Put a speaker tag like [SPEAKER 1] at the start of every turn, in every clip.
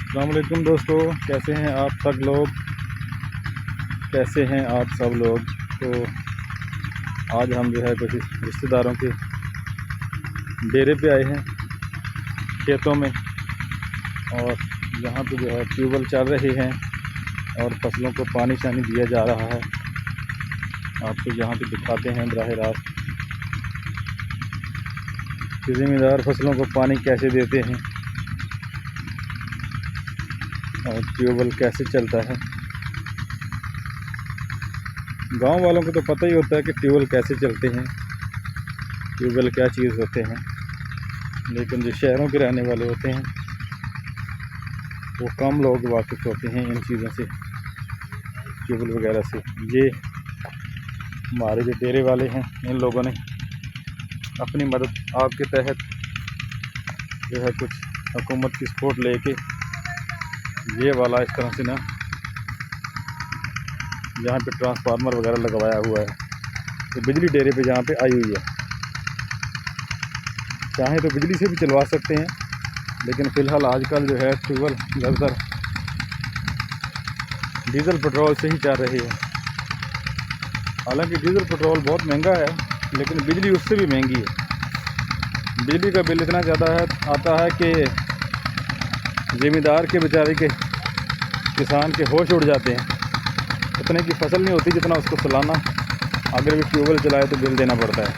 [SPEAKER 1] अस्सलाम वालेकुम दोस्तों, कैसे हैं आप सब लोग। तो आज हम जो है कुछ रिश्तेदारों के डेरे पे आए हैं खेतों में, और यहाँ पे जो है ट्यूबवेल चल रहे हैं और फसलों को पानी शानी दिया जा रहा है। आपको यहाँ पे दिखाते हैं बराह रास्त कि ज़िम्मेदार फसलों को पानी कैसे देते हैं और ट्यूबवेल कैसे चलता है। गांव वालों को तो पता ही होता है कि ट्यूबवेल कैसे चलते हैं, ट्यूबवेल क्या चीज़ होते हैं, लेकिन जो शहरों के रहने वाले होते हैं वो कम लोग वाकिफ़ होते हैं इन चीज़ों से, ट्यूबवेल वगैरह से। ये हमारे जो डेरे वाले हैं, इन लोगों ने अपनी मदद आपके तहत जो है कुछ हुकूमत की सपोर्ट लेके ये वाला इस तरह से ना यहाँ पे ट्रांसफार्मर वगैरह लगवाया हुआ है, तो बिजली डेरे पे जहाँ पे आई हुई है। चाहें तो बिजली से भी चलवा सकते हैं, लेकिन फ़िलहाल आजकल जो है ट्यूबवेल ज़्यादातर डीज़ल पेट्रोल से ही चल रही है। हालांकि डीज़ल पेट्रोल बहुत महंगा है, लेकिन बिजली उससे भी महंगी है। बिजली का बिल इतना ज़्यादा है आता है कि ज़िम्मेदार के बेचारे के किसान के होश उड़ जाते हैं। उतने की फसल नहीं होती जितना उसको सालाना अगर भी ट्यूबवेल चलाए तो बिल देना पड़ता है।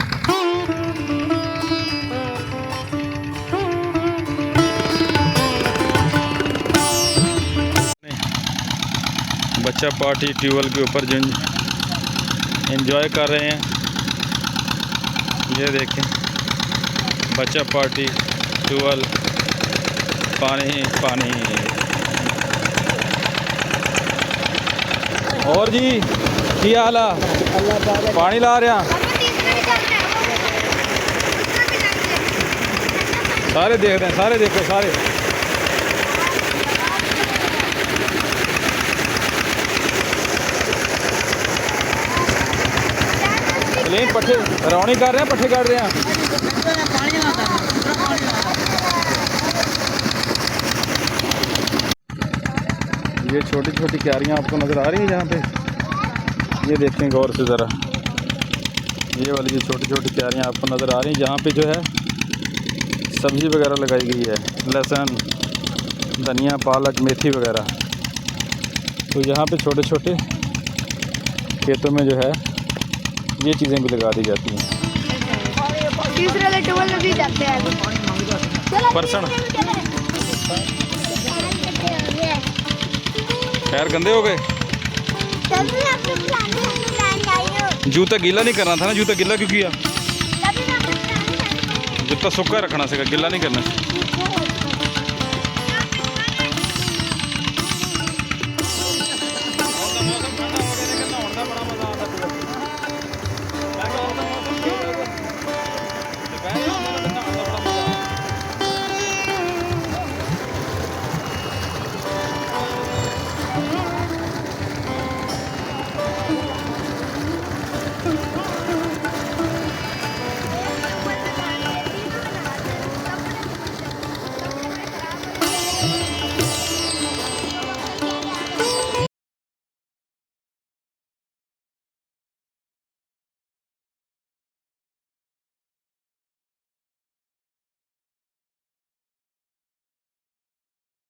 [SPEAKER 1] बच्चा पार्टी ट्यूबवेल के ऊपर जो एंजॉय कर रहे हैं, ये देखें, बच्चा पार्टी, ट्यूबवेल, पानी पानी। और जी की हाल है? पानी ला रहे हैं, सारे देख रहे हैं, सारे देखो, सारे प्लेन पट्ठे रौनी कर रहे हैं, पट्ठे काट रहे हैं। ये छोटी छोटी क्यारियाँ आपको नज़र आ रही हैं जहाँ पे, ये देखें गौर से ज़रा, ये वाली जो छोटी छोटी क्यारियाँ आपको नज़र आ रही हैं जहाँ पे जो है सब्ज़ी वगैरह लगाई गई है, लहसुन, धनिया, पालक, मेथी वगैरह। तो यहाँ पे छोटे छोटे खेतों में जो है ये चीज़ें भी लगा दी जाती हैं। परसण पैर गंदे हो गए, जूता गीला नहीं करना था ना। जूता गीला क्यों किया? जूता सूखा रखना सीखा, गीला नहीं करना।